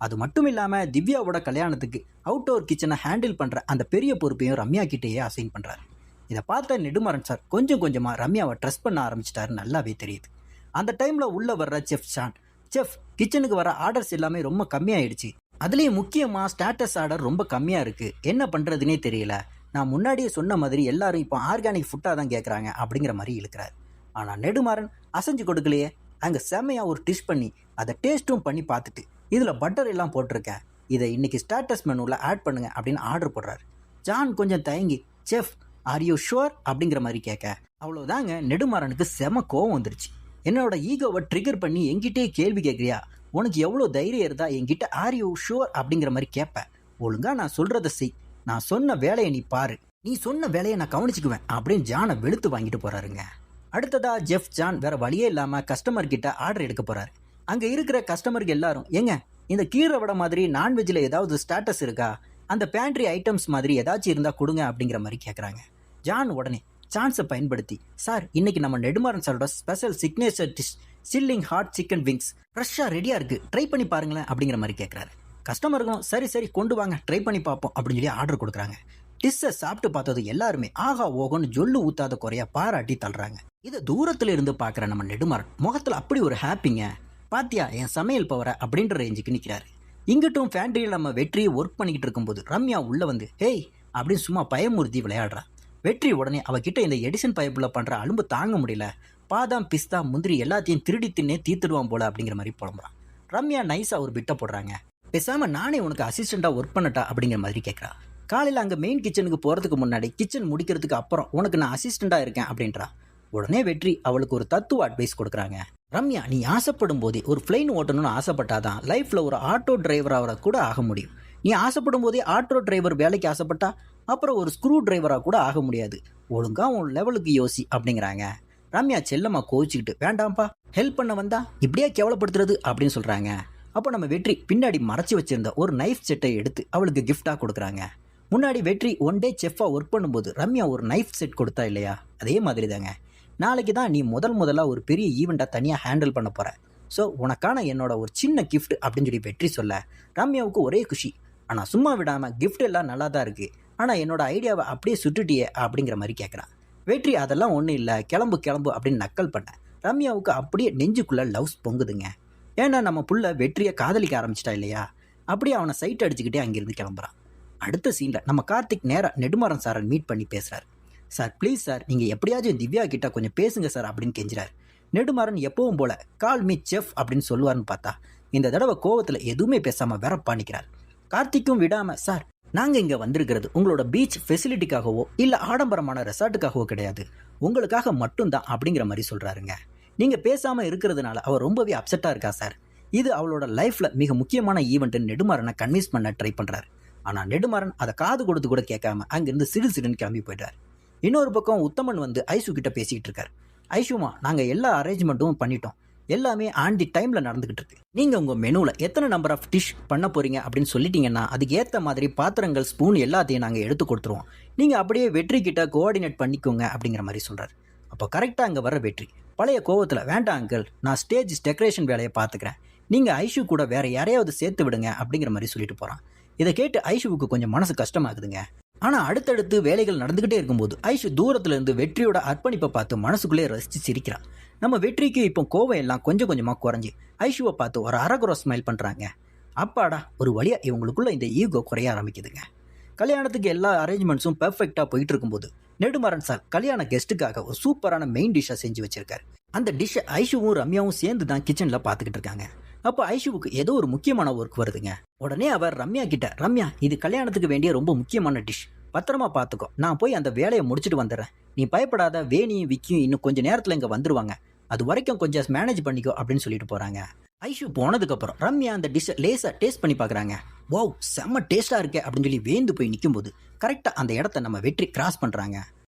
அது மட்டும் இல்லாம திவ்யாவோட கல்யாணத்துக்கு அவுட்டோர் கிச்சனை ஹேண்டில் பண்ற அந்த பெரிய பொறுப்பையும் ரம்யா கிட்டேயே அசைன் பண்றாரு. இதை பார்த்த நெடுமாறன் சார் கொஞ்சம் கொஞ்சமா ரம்யாவை ட்ரஸ்ட் பண்ண ஆரம்பிச்சிட்டாரு, நல்லாவே தெரியுது. அந்த டைம்ல உள்ள வர்ற செஃப் ஷான், செஃப் கிச்சனுக்கு வர ஆர்டர்ஸ் எல்லாமே ரொம்ப கம்மியாயிடுச்சு, அதுலேயும் முக்கியமாக ஸ்டாட்டஸ் ஆர்டர் ரொம்ப கம்மியாக இருக்குது, என்ன பண்ணுறதுனே தெரியல, நான் முன்னாடியே சொன்ன மாதிரி எல்லாரும் இப்போ ஆர்கானிக் ஃபுட்டாக தான் கேட்குறாங்க அப்படிங்கிற மாதிரி இழுக்கிறாரு. ஆனால் நெடுமாறன் அசைஞ்சு கொடுக்கலையே, அங்கே செம்மையாக ஒரு டிஷ் பண்ணி அதை டேஸ்ட்டும் பண்ணி பார்த்துட்டு இதில் பட்டர் எல்லாம் போட்டிருக்கேன், இதை இன்னைக்கு ஸ்டாட்டஸ் மெனுவில் ஆட் பண்ணுங்க அப்படின்னு ஆர்டர் போடுறாரு. ஜான் கொஞ்சம் தயங்கி செஃப் ஆர் யூ ஷுவர் அப்படிங்கிற மாதிரி கேட்க, அவ்வளோதாங்க நெடுமாறனுக்கு செம கோவம் வந்துருச்சு. என்னோட ஈகோவை ட்ரிகர் பண்ணி என்கிட்டே கேள்வி கேட்குறியா, உனக்கு எவ்வளோ தைரியம் இருந்தா என்கிட்ட ஆர் யூ ஷுவர் அப்படிங்கிற மாதிரி கேட்பேன், ஒழுங்கா நான் சொல்றதை செய், நான் சொன்ன வேலையை நீ பாரு, நீ சொன்ன வேலையை நான் கவனிச்சுக்குவேன் அப்படின்னு ஜானை வெளுத்து வாங்கிட்டு போறாருங்க. அடுத்ததா ஜெஃப் ஜான் வேற வழியே இல்லாம கஸ்டமர் கிட்ட ஆர்டர் எடுக்க போறாரு. அங்க இருக்கிற கஸ்டமருக்கு எல்லாரும், ஏங்க இந்த கீரை வடை மாதிரி நான்வெஜ்ல ஏதாவது ஸ்டாட்டஸ் இருக்கா, அந்த பேண்ட்ரி ஐட்டம்ஸ் மாதிரி ஏதாச்சும் இருந்தா கொடுங்க அப்படிங்கிற மாதிரி கேட்குறாங்க. ஜான் உடனே சான்ஸை பயன்படுத்தி, சார் இன்னைக்கு நம்ம நெடுமாறன் சாரோட special signature dish chilling hot chicken wings ஃப்ரெஷ்ஷாக ரெடியாக இருக்குது, ட்ரை பண்ணி பாருங்களேன் அப்படிங்கிற மாதிரி கேட்குறாரு. கஸ்டமருக்கும் சரி சரி கொண்டு வாங்க ட்ரை பண்ணி பார்ப்போம் அப்படின்னு சொல்லி ஆர்டர் கொடுக்குறாங்க. டிஷ்ஷை சாப்பிட்டு பார்த்தது எல்லாருமே ஆகா ஓகோன்னு ஜொல்லு ஊத்தாத குறையா பாராட்டி தள்ளுறாங்க. இதை தூரத்தில் இருந்து பார்க்குற நம்ம நெடுமாறன் முகத்தில் அப்படி ஒரு ஹாப்பிங்க, பாத்தியா என் சமையல் பவரை அப்படின்ற ரேஞ்சுக்கு நிற்கிறாரு. இங்கிட்டும் ஃபேக்டரியில் நம்ம வெற்றியை ஒர்க் பண்ணிக்கிட்டு இருக்கும்போது ரம்யா உள்ள வந்து ஹேய் அப்படின்னு சும்மா பயமுறுத்தி விளையாடுறா. வெற்றி உடனே அவகிட்ட இந்த எடிசன் பைப்பில் பண்ணுற அலும்பு தாங்க முடியல, பாதாம் பிஸ்தா முந்திரி எல்லாத்தையும் திருடி தின்னே தீர்த்துடுவான் போல அப்படிங்கிற மாதிரி புலம்புறான். ரம்யா நைஸா ஒரு பிட்ட போடுறாங்க, பேசாம நானே உனக்கு அசிஸ்டண்டா ஒர்க் பண்ணட்டா அப்படிங்கிற மாதிரி கேட்கறா. காலையில் அங்கே மெயின் கிச்சனுக்கு போகிறதுக்கு முன்னாடி கிச்சன் முடிக்கிறதுக்கு அப்புறம் உனக்கு நான் அசிஸ்டண்டா இருக்கேன் அப்படின்றா. உடனே வெற்றி அவளுக்கு ஒரு தத்துவ அட்வைஸ் கொடுக்குறாங்க. ரம்யா, நீ ஆசைப்படும் போதே ஒரு பிளைன் ஓட்டணும்னு ஆசைப்பட்டாதான் லைஃப்ல ஒரு ஆட்டோ டிரைவராக கூட ஆக முடியும். நீ ஆசைப்படும் போதே ஆட்டோ டிரைவர் வேலைக்கு ஆசைப்பட்டா அப்புறம் ஒரு ஸ்க்ரூ டிரைவராக கூட ஆக முடியாது, ஒழுங்கா உன் லெவலுக்கு யோசி அப்படிங்கிறாங்க. ரம்யா செல்லம்மா கோவிச்சுக்கிட்டு, வேண்டாம்ப்பா ஹெல்ப் பண்ண வந்தா இப்படியே கேவலப்படுத்துறது அப்படின்னு சொல்றாங்க. அப்போ நம்ம வெற்றி பின்னாடி மறைச்சி வச்சிருந்த ஒரு நைஃப் செட்டை எடுத்து அவளுக்கு கிஃப்டா கொடுக்குறாங்க. முன்னாடி வெற்றி ஒன் டே செஃப்பா ஒர்க் பண்ணும்போது ரம்யா ஒரு நைஃப் செட் கொடுத்தா இல்லையா, அதே மாதிரி தாங்க நாளைக்கு தான் நீ முதல்ல ஒரு பெரிய ஈவெண்ட்டை தனியாக ஹேண்டில் பண்ண போற, ஸோ உனக்கான என்னோட ஒரு சின்ன கிஃப்ட் அப்படின்னு சொல்லி வெற்றி சொல்ல ரம்யாவுக்கு ஒரே குஷி. ஆனால் சும்மா விடாமல் கிஃப்ட் எல்லாம் நல்லா தான் இருக்கு, ஆனால் என்னோட ஐடியாவை அப்படியே சுட்டுட்டியே அப்படிங்கிற மாதிரி கேட்குறான். வெற்றி அதெல்லாம் ஒன்றும் இல்லை, கிளம்பு அப்படின்னு நக்கல் பண்ண ரம்யாவுக்கு அப்படியே நெஞ்சுக்குள்ள லவ்ஸ் பொங்குதுங்க. ஏன்னா நம்ம புள்ள வெற்றியை காதலிக்க ஆரம்பிச்சிட்டா இல்லையா, அப்படியே அவனை சைட் அடிச்சுக்கிட்டே அங்கிருந்து கிளம்புறான். அடுத்த சீனில் நம்ம கார்த்திக் நேராக நெடுமாறன் சாரை மீட் பண்ணி பேசுகிறார். சார் ப்ளீஸ் சார், நீங்கள் எப்படியாச்சும் திவ்யா கிட்ட கொஞ்சம் பேசுங்க சார் அப்படின்னு கெஞ்சுறாரு. நெடுமாறன் எப்பவும் போல கால் மீ செஃப் அப்படின்னு சொல்லுவார்னு பார்த்தா இந்த தடவை கோவத்தில் எதுவுமே பேசாமல் வேற பண்ணிக்கிறார். கார்த்திக்கும் விடாமல், சார் நாங்கள் இங்கே வந்திருக்கிறது உங்களோட பீச் ஃபெசிலிட்டிக்காகவோ இல்லை ஆடம்பரமான ரெசார்ட்டுக்காகவோ கிடையாது, உங்களுக்காக மட்டும்தான் அப்படிங்கிற மாதிரி சொல்கிறாருங்க. நீங்கள் பேசாமல் இருக்கிறதுனால அவள் ரொம்பவே அப்செட்டாக இருக்கா சார், இது அவளோட லைஃப்பில் மிக முக்கியமான ஈவெண்ட்டுன்னு நெடுமாறனை கன்வின்ஸ் பண்ண ட்ரை பண்ணுறாரு. ஆனால் நெடுமாறன் அதை காது கொடுத்து கூட கேட்காம அங்கேருந்து சிடுன்னு கிளம்பி போயிட்டார். இன்னொரு பக்கம் உத்தமன் வந்து ஐஷு கிட்ட பேசிக்கிட்டு இருக்காரு. ஐஷுமா, நாங்கள் எல்லா அரேஞ்ச்மெண்ட்டும் பண்ணிட்டோம், எல்லாமே ஆன் தி டைமில் நடந்துக்கிட்டு இருக்கு, நீங்கள் உங்கள் மெனுவில் எத்தனை நம்பர் ஆஃப் டிஷ் பண்ண போகிறீங்க அப்படின்னு சொல்லிட்டீங்கன்னா அதுக்கு ஏற்ற மாதிரி பாத்திரங்கள் ஸ்பூன் எல்லாத்தையும் நாங்கள் எடுத்து கொடுத்துருவோம், நீங்கள் அப்படியே வெற்றி கிட்ட கோஆர்டினேட் பண்ணிக்கோங்க அப்படிங்கிற மாதிரி சொல்கிறார். அப்போ கரெக்டாக அங்கே வர வெற்றி பழைய கோவத்தில், வேண்டாம் அங்கிள் நான் ஸ்டேஜ் டெக்கரேஷன் வேலையை பார்த்துக்கிறேன், நீங்கள் ஐஷு கூட வேற யாரையாவது சேர்த்து விடுங்க அப்படிங்கிற மாதிரி சொல்லிட்டு போகிறான். இதை கேட்டு ஐஷுவுக்கு கொஞ்சம் மனசு கஷ்டமாகுதுங்க. ஆனால் அடுத்தடுத்து வேலைகள் நடந்துக்கிட்டே இருக்கும்போது ஐஷு தூரத்துல இருந்து வெற்றியோட அர்ப்பணிப்பை பார்த்து மனசுக்குள்ளே ரசித்து சிரிக்கிறான். நம்ம வெற்றிக்கு இப்போ கோவம் எல்லாம் கொஞ்சம் கொஞ்சமாக குறைஞ்சி ஐஷுவை பார்த்து ஒரு அரகுற ஸ்மைல் பண்ணுறாங்க. அப்பாடா, ஒரு வழியாக இவங்களுக்குள்ள இந்த ஈகோ குறைய ஆரம்பிக்குதுங்க. கல்யாணத்துக்கு எல்லா அரேஞ்ச்மெண்ட்ஸும் பெர்ஃபெக்டாக போயிட்டு இருக்கும்போது நெடுமாறன் சார் கல்யாண கெஸ்ட்டுக்காக ஒரு சூப்பரான மெயின் டிஷ்ஷாக செஞ்சு வச்சிருக்காரு. அந்த டிஷ்ஷை ஐஷுவும் ரம்யாவும் சேர்ந்து தான் கிச்சனில் பார்த்துக்கிட்டு இருக்காங்க. அப்போ ஐஷுவுக்கு ஏதோ ஒரு முக்கியமான ஒர்க் வருதுங்க. உடனே அவர் ரம்யா கிட்ட, ரம்யா இது கல்யாணத்துக்கு வேண்டிய ரொம்ப முக்கியமான டிஷ், பத்திரமா பார்த்துக்கோ, நான் போய் அந்த வேலையை முடிச்சுட்டு வந்துடுறேன், நீ பயப்படாத, வேணியும் விக்கியும் இன்னும் கொஞ்சம் நேரத்தில் இங்கே வந்துருவாங்க, அது வரைக்கும் கொஞ்சம் மேனேஜ் பண்ணிக்கோ அப்படின்னு சொல்லிட்டு போகிறாங்க. ஐஷு போனதுக்கப்புறம் ரம்யா அந்த டிஷ்ஷை லேசாக டேஸ்ட் பண்ணி பார்க்குறாங்க. வாவ், செம்ம டேஸ்ட்டாக இருக்கே அப்படின்னு சொல்லி வேந்து போய் நிற்கும்போது கரெக்டாக அந்த இடத்த நம்ம வெற்றி கிராஸ் பண்ணுறாங்க.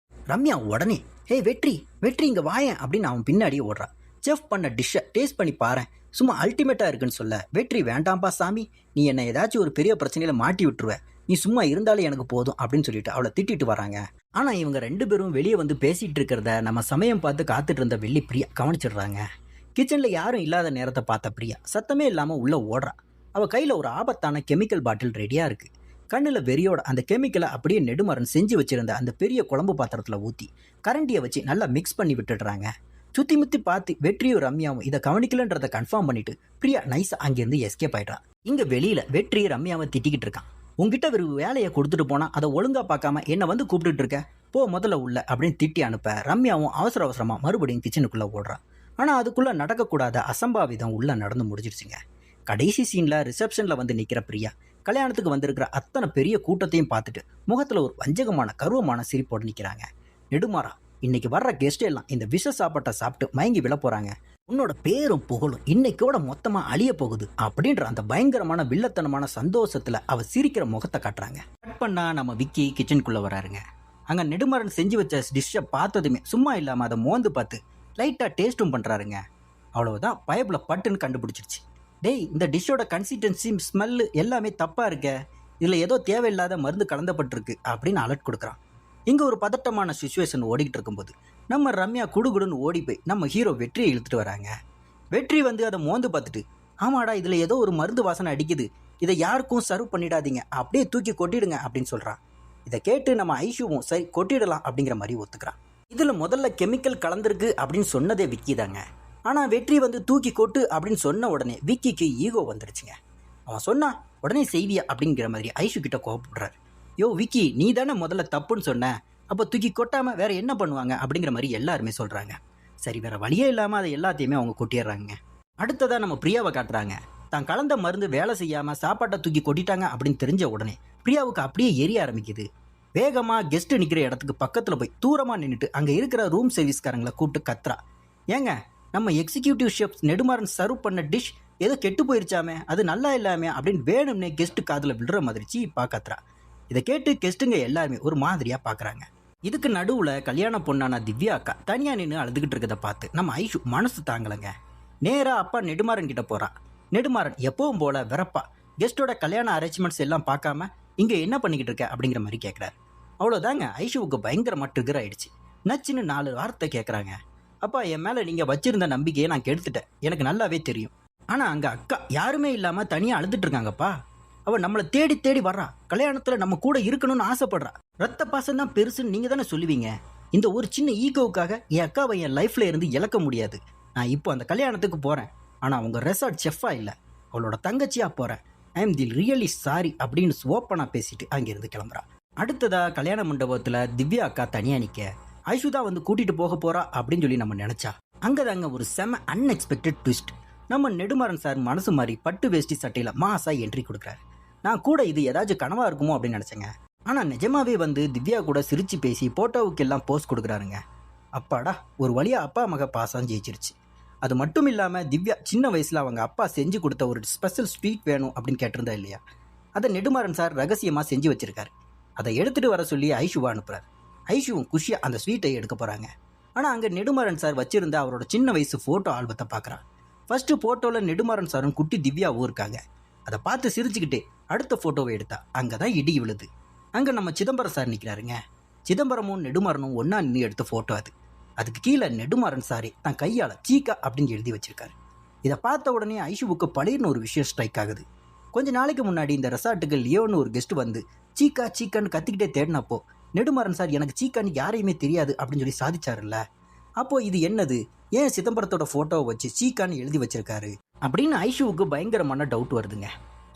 ரம்யா உடனே, ஹே வெற்றி வெற்றி இங்கே வாயேன் அப்படின்னு அவன் பின்னாடியே ஓடுறான். செஃப் பண்ண டிஷ்ஷை டேஸ்ட் பண்ணி பாரு, சும்மா அல்டிமேட்டாக இருக்குன்னு சொல்ல வெற்றி, வேண்டாம்பா சாமி, நீ என்னை ஏதாச்சும் ஒரு பெரிய பிரச்சனையில் மாட்டி விட்டுருவ, நீ சும்மா இருந்தாலே எனக்கு போதும் அப்படின்னு சொல்லிட்டு அவளை திட்டிட்டு வராங்க. ஆனால் இவங்க ரெண்டு பேரும் வெளியே வந்து பேசிகிட்டு இருக்கிறத நம்ம சமயம் பார்த்து காத்துட்டு இருந்த வெள்ளி பிரியா கவனிச்சிடுறாங்க. கிச்சனில் யாரும் இல்லாத நேரத்தை பார்த்த பிரியா சத்தமே இல்லாமல் உள்ளே ஓடுறா. அவள் கையில் ஒரு ஆபத்தான கெமிக்கல் பாட்டில் ரெடியாக இருக்குது. கண்ணில் வெறியோட அந்த கெமிக்கலை அப்படியே நெடுமாறன் செஞ்சு வச்சுருந்த அந்த பெரிய குழம்பு பாத்திரத்தில் ஊற்றி கரண்டியை வச்சு நல்லா மிக்ஸ் பண்ணி விட்டுடுறாங்க. சுற்றி முற்றி பார்த்து வெற்றியும் ரம்யாவும் இதை கவனிக்கலன்றதை கன்ஃபார்ம் பண்ணிட்டு பிரியா நைஸாக அங்கேருந்து எஸ்கேப் ஆயிட்டான். இங்கே வெளியில் வெற்றி ரம்யாவை திட்டிக்கிட்டு இருக்கான். உங்ககிட்ட ஒரு வேலையை கொடுத்துட்டு போனால் அதை ஒழுங்காக பார்க்காம என்னை வந்து கூப்பிட்டுட்டு இருக்க, போ முதல்ல உள்ள அப்படின்னு திட்டி அனுப்ப ரம்யாவும் அவசர அவசரமாக மறுபடியும் கிச்சனுக்குள்ளே ஓடுறான். ஆனால் அதுக்குள்ளே நடக்கக்கூடாத அசம்பாவிதம் உள்ளே நடந்து முடிஞ்சிருச்சுங்க. கடைசி சீனில் ரிசப்ஷனில் வந்து நிற்கிற பிரியா கல்யாணத்துக்கு வந்திருக்கிற அத்தனை பெரிய கூட்டத்தையும் பார்த்துட்டு முகத்தில் ஒரு வஞ்சகமான கருவமான சிரிப்போடு நிற்கிறாங்க. நெடுமாறா, இன்னைக்கு வர்ற கெஸ்ட் எல்லாம் இந்த விஷ சாப்பாட்டை சாப்பிட்டு மயங்கி விழ போகிறாங்க, உன்னோட பேரும் புகழும் இன்னைக்கோட மொத்தமாக அழிய போகுது அப்படின்ற அந்த பயங்கரமான வில்லத்தனமான சந்தோஷத்தில் அவ சிரிக்கிற முகத்தை காட்டுறாங்க. கட் பண்ணா நம்ம விக்கி கிச்சனுக்குள்ளே வராருங்க. அங்கே நெடுமாறன் செஞ்சு வச்ச டிஷ்ஷை பார்த்ததுமே சும்மா இல்லாமல் அதை மோந்து பார்த்து லைட்டாக டேஸ்ட்டும் பண்ணுறாருங்க. அவ்வளவுதான், பயப்பில் பட்டுன்னு கண்டுபிடிச்சிருச்சு. டேய், இந்த டிஷ்ஷோட கன்சிஸ்டன்சி, ஸ்மெல்லு எல்லாமே தப்பாக இருக்க, இதில் ஏதோ தேவையில்லாத மருந்து கலந்தப்பட்டிருக்கு அப்படின்னு அலர்ட் கொடுக்குறான். இங்கே ஒரு பதட்டமான சுச்சுவேஷன் ஓடிக்கிட்டு இருக்கும்போது நம்ம ரம்யா குடுகுடுன்னு ஓடி போய் நம்ம ஹீரோ வெற்றியை இழுத்துட்டு வராங்க. வெற்றி வந்து அதை மோந்து பார்த்துட்டு, ஆமாடா இதில் ஏதோ ஒரு மருந்து வாசனை அடிக்குது, இதை யாருக்கும் சர்வ் பண்ணிடாதீங்க, அப்படியே தூக்கி கொட்டிடுங்க அப்படின்னு சொல்கிறான். இதை கேட்டு நம்ம ஐஷுவும் சரி கொட்டிடலாம் அப்படிங்கிற மாதிரி ஒத்துக்கிறான். இதில் முதல்ல கெமிக்கல் கலந்துருக்கு அப்படின்னு சொன்னதே விக்கி தாங்க. ஆனால் வெற்றி வந்து தூக்கி கொட்டு அப்படின்னு சொன்ன உடனே விக்கிக்கு ஈகோ வந்துடுச்சுங்க. அவன் சொன்னா உடனே செய்வியா அப்படிங்கிற மாதிரி ஐஷு கிட்ட கோபப்படுறாரு. யோ விக்கி, நீ தானே முதல்ல தப்புன்னு சொன்ன, அப்போ தூக்கி கொட்டாமல் வேற என்ன பண்ணுவாங்க அப்படிங்கிற மாதிரி எல்லாருமே சொல்கிறாங்க. சரி, வேற வழியே இல்லாமல் அதை எல்லாத்தையுமே அவங்க கொட்டிடுறாங்க. அடுத்ததாக நம்ம பிரியாவை காட்டுறாங்க. தான் கலந்த மருந்து வேலை செய்யாமல் சாப்பாட்டை தூக்கி கொட்டிட்டாங்க அப்படின்னு தெரிஞ்ச உடனே பிரியாவுக்கு அப்படியே எரிய ஆரம்பிக்குது. வேகமாக கெஸ்ட்டு நிற்கிற இடத்துக்கு பக்கத்தில் போய் தூரமாக நின்றுட்டு அங்கே இருக்கிற ரூம் சர்வீஸ்காரங்களை கூப்பிட்டு கத்துறா. ஏங்க, நம்ம எக்ஸிக்யூட்டிவ் ஷெஃப் நெடுமாறன் சர்வ் பண்ண டிஷ் ஏதோ கெட்டு போயிருச்சாமே, அது நல்லா இல்லாமே அப்படின்னு வேணும்னே கெஸ்ட்டு காதில் விடுற மாதிரி சீப்பா கத்துறா. இதை கேட்டு கெஸ்ட்டுங்க எல்லாருமே ஒரு மாதிரியாக பார்க்குறாங்க. இதுக்கு நடுவில் கல்யாண பொண்ணான திவ்யா அக்கா தனியாக நின்று அழுதுகிட்டு இருக்கிறத பார்த்து நம்ம ஐஷு மனசு தாங்கலைங்க. நேராக அப்பா நெடுமாறன் கிட்ட போகிறான். நெடுமாறன் எப்பவும் போல வெறப்பா கெஸ்ட்டோட கல்யாண அரேஞ்ச்மெண்ட்ஸ் எல்லாம் பார்க்காம இங்கே என்ன பண்ணிக்கிட்டு இருக்க அப்படிங்கிற மாதிரி கேட்குறாரு. அவ்வளோதாங்க, ஐஷுவுக்கு பயங்கரமாக ட்ரிகர் ஆயிடுச்சு. நச்சுன்னு 4 வார்த்தை கேட்குறாங்க. அப்பா, என் மேலே நீங்கள் வச்சிருந்த நம்பிக்கையை நான் கெடுத்துட்டேன், எனக்கு நல்லாவே தெரியும். ஆனால் அங்கே அக்கா யாருமே இல்லாமல் தனியாக அழுதுட்டு இருக்காங்கப்பா. அவள் நம்மளை தேடி தேடி வர்றா, கல்யாணத்தில் நம்ம கூட இருக்கணும்னு ஆசைப்படுறா. ரத்த பாசம் தான் பெருசுன்னு நீங்கள் தானே சொல்லுவீங்க. இந்த ஒரு சின்ன ஈகோவுக்காக என் அக்காவை என் லைஃப்பில் இருந்து இழக்க முடியாது. நான் இப்போ அந்த கல்யாணத்துக்கு போகிறேன், ஆனால் அவங்க ரெசார்ட் செஃப்பாக இல்லை, அவளோட தங்கச்சியாக போகிறேன். I am the really sorry அப்படின்னு ஓப்பனாக பேசிட்டு அங்கேருந்து கிளம்புறா. அடுத்ததாக கல்யாண மண்டபத்தில் திவ்யா அக்கா தனியாக நிற்க ஐஷுதா வந்து கூட்டிகிட்டு போக போகிறா அப்படின்னு சொல்லி நம்ம நினச்சா அங்கே தாங்க ஒரு செம அன்எக்ஸ்பெக்டட் ட்விஸ்ட். நம்ம நெடுமாறன் சார் மனசு மாதிரி பட்டு வேஷ்டி சட்டையில் மாசாக என்ட்ரி கொடுக்குறாரு. நான் கூட இது ஏதாச்சும் கனவாக இருக்குமோ அப்படின்னு நினச்சேங்க. ஆனால் நிஜமாவே வந்து திவ்யா கூட சிரித்து பேசி போட்டோவுக்கு எல்லாம் போஸ்ட் கொடுக்குறாருங்க. அப்பாடா, ஒரு வழியாக அப்பா மக பாசம் ஜெயிச்சிருச்சு. அது மட்டும் இல்லாமல் திவ்யா சின்ன வயசில் அவங்க அப்பா செஞ்சு கொடுத்த ஒரு ஸ்பெஷல் ஸ்வீட் வேணும் அப்படின்னு கேட்டிருந்தா இல்லையா, அதை நெடுமாறன் சார் ரகசியமாக செஞ்சு வச்சுருக்காரு. அதை எடுத்துகிட்டு வர சொல்லி ஐஷுவா அனுப்புகிறார். ஐஷுவும் குஷியாக அந்த ஸ்வீட்டை எடுக்க போகிறாங்க. ஆனால் அங்கே நெடுமாறன் சார் வச்சுருந்த அவரோட சின்ன வயசு ஃபோட்டோ ஆல்பத்தை பார்க்குறான். ஃபஸ்ட்டு ஃபோட்டோவில் நெடுமாறன் சாரும் குட்டி திவ்யாவும் இருக்காங்க. அதை பார்த்து சிரிச்சுக்கிட்டே அடுத்த ஃபோட்டோவை எடுத்தா அங்கே தான் இடி விழுது. அங்கே நம்ம சிதம்பரம் சார் நிற்கிறாருங்க. சிதம்பரமும் நெடுமாறனும் ஒன்றா நின்று எடுத்த ஃபோட்டோ அது. அதுக்கு கீழே நெடுமாறன் சாரே தன் கையால் சீக்கா அப்படின்னு எழுதி வச்சிருக்காரு. இதை பார்த்த உடனே ஐஷுவுக்கு பழையன்னு ஒரு விஷயம் ஸ்ட்ரைக் ஆகுது. கொஞ்ச நாளைக்கு முன்னாடி இந்த ரெசார்ட்டுக்கு லியோன்னு ஒரு கெஸ்ட் வந்து சீக்கா சீக்கான்னு கத்திக்கிட்டே தேடினப்போ நெடுமாறன் சார் எனக்கு சீக்கான்னு யாரையுமே தெரியாது அப்படின்னு சொல்லி சாதிச்சாருல்ல. அப்போ இது என்னது, ஏன் சிதம்பரத்தோட போட்டோவை வச்சு சீக்கான்னு எழுதி வச்சிருக்காரு அப்படின்னு ஐஷுவுக்கு பயங்கரமான டவுட் வருதுங்க.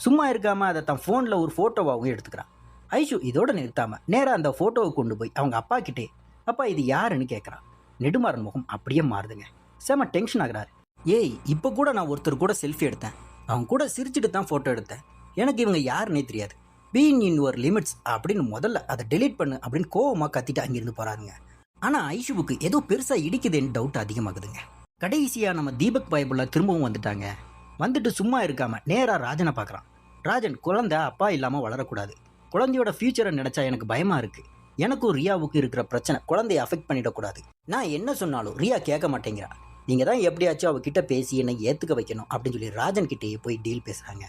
சும்மா இருக்காம அதை தன் ஃபோனில் ஒரு ஃபோட்டோவாகவும் எடுத்துக்கிறான். ஐஷு இதோட நிறுத்தாம நேராக அந்த ஃபோட்டோவை கொண்டு போய் அவங்க அப்பா கிட்டே, அப்பா இது யாருன்னு கேட்குறான். நெடுமாறன் முகம் அப்படியே மாறுதுங்க. செம டென்ஷன் ஆகுறாரு. ஏய், இப்போ கூட நான் ஒருத்தர் கூட செல்ஃபி எடுத்தேன், அவங்க கூட சிரிச்சுட்டு தான் ஃபோட்டோ எடுத்தேன், எனக்கு இவங்க யாருன்னே தெரியாது, பீயிங் இன் யுவர் லிமிட்ஸ் அப்படின்னு முதல்ல அதை டெலீட் பண்ணு அப்படின்னு கோவமாக கத்திட்டு அங்கிருந்து போகிறாருங்க. ஆனால் ஐஷுவுக்கு ஏதோ பெருசாக இடிக்குதுன்னு டவுட் அதிகமாகுதுங்க. கடைசியாக நம்ம தீபக் பைபிள திரும்பவும் வந்துட்டாங்க. வந்துட்டு சும்மா இருக்காம நேராக ராஜனை பார்க்குறான். ராஜன், குழந்தை அப்பா இல்லாமல் வளரக்கூடாது, குழந்தையோட ஃபியூச்சரை நினச்சா எனக்கு பயமாக இருக்குது, எனக்கும் ரியாவுக்கு இருக்கிற பிரச்சனை குழந்தைய அஃபெக்ட் பண்ணிடக்கூடாது, நான் என்ன சொன்னாலும் ரியா கேட்க மாட்டேங்கிறா, நீங்கள் தான் எப்படியாச்சும் அவகிட்ட பேசி என்னை ஏற்றுக்க வைக்கணும் அப்படின்னு சொல்லி ராஜன் கிட்டேயே போய் டீல் பேசுகிறாங்க.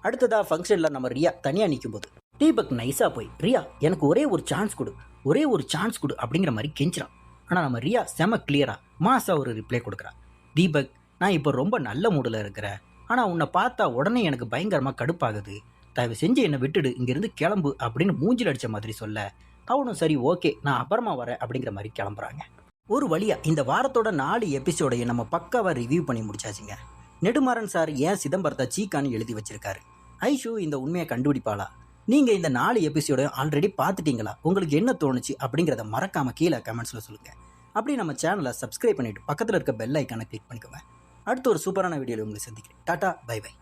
அடுத்ததாக ஃபங்க்ஷனில் நம்ம ரியா தனியாக நிற்கும் போது தீபக் நைஸாக போய் ரியா எனக்கு ஒரே ஒரு சான்ஸ் கொடு, ஒரே ஒரு சான்ஸ் கொடு அப்படிங்கிற மாதிரி கெஞ்சிறான். ஆனால் நம்ம ரியா செம கிளியராக மாசா ஒரு ரிப்ளை கொடுக்குறான். தீபக், நான் இப்போ ரொம்ப நல்ல மூடில் இருக்கிறேன், ஆனால் உன்னை பார்த்தா உடனே எனக்கு பயங்கரமாக கடுப்பாகுது, தயவு செஞ்சு என்னை விட்டுடு, இங்கேருந்து கிளம்பு அப்படின்னு மூஞ்சில் அடித்த மாதிரி சொல்ல அவனும் சரி ஓகே நான் அப்புறமா வரேன் அப்படிங்கிற மாதிரி கிளம்புறாங்க. ஒரு வழியாக இந்த வாரத்தோட 4 எபிசோடையும் நம்ம பக்காவாக ரிவ்யூ பண்ணி முடிச்சாச்சுங்க. நெடுமாறன் சார் ஏன் சிதம்பரத்தை சீக்கான்னு எழுதி வச்சிருக்காரு, ஐஷு இந்த உண்மையை கண்டுபிடிப்பாளா, நீங்கள் இந்த 4 எபிசோடையும் ஆல்ரெடி பார்த்துட்டீங்களா, உங்களுக்கு என்ன தோணுச்சு அப்படிங்கிறத மறக்காமல் கீழே கமெண்ட்ஸில் சொல்லுங்கள். அப்படி நம்ம சேனலை சப்ஸ்கிரைப் பண்ணிவிட்டு பக்கத்தில் இருக்க பெல் ஐக்கானை கிளிக் பண்ணிக்கோங்க. அடுத்த ஒரு சூப்பரான வீடியோவில் உங்களை சந்திக்கிறேன். Tata, bye by.